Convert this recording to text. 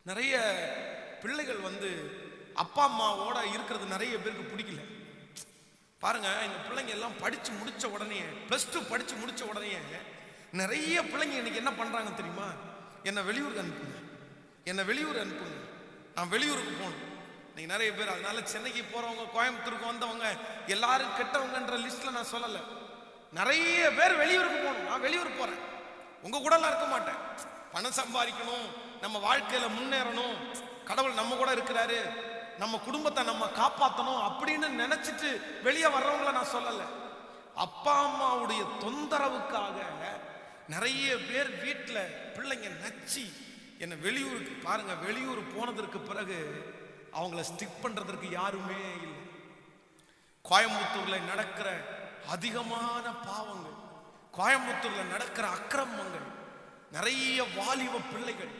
நிறைய பிள்ளைகள் அப்பா அம்மாவோட இருக்கிறது நிறைய பேருக்கு பிடிக்கல. பாருங்க, இந்த பிள்ளைங்க எல்லாம் படிச்சு முடிச்ச உடனே, +2 படிச்சு முடிச்ச உடனே நிறைய பிள்ளைங்க இன்னைக்கு என்ன பண்றாங்க தெரியுமா? என்ன வெளியூருக்கு அனுப்புங்க, என்ன வெளியூர் அனுப்புங்க, நான் வெளியூருக்கு போகணும். இன்னைக்கு நிறைய பேர் அதனால சென்னைக்கு போறவங்க, கோயம்புத்தூருக்கு வந்தவங்க எல்லாரும் கெட்டவங்கன்ற லிஸ்ட்ல நான் சொல்லல. நிறைய பேர் வெளியூருக்கு போகணும். நான் வெளியூர் போறேன், உங்க கூட எல்லாம் இருக்க மாட்டேன். பணம் சம்பாதிக்கணும், நம்ம வாழ்க்கையில முன்னேறணும், கடவுள் நம்ம கூட இருக்கிறாரு, நம்ம குடும்பத்தை நம்ம காப்பாற்றணும் அப்படின்னு நினைச்சிட்டு வெளியே வர்றவங்கள நான் சொல்லல. அப்பா அம்மாவுடைய தொந்தரவுக்காக நிறைய பேர் வீட்டில் பிள்ளைங்க நச்சி என்ன வெளியூருக்கு, பாருங்க, வெளியூர் போனதற்கு பிறகு அவங்கள ஸ்டிக் பண்றதற்கு யாருமே இல்லை. கோயம்புத்தூர்ல நடக்கிற அதிகமான பாவங்கள், கோயம்புத்தூர்ல நடக்கிற அக்கிரமங்கள், நிறைய வாலிப பிள்ளைகள்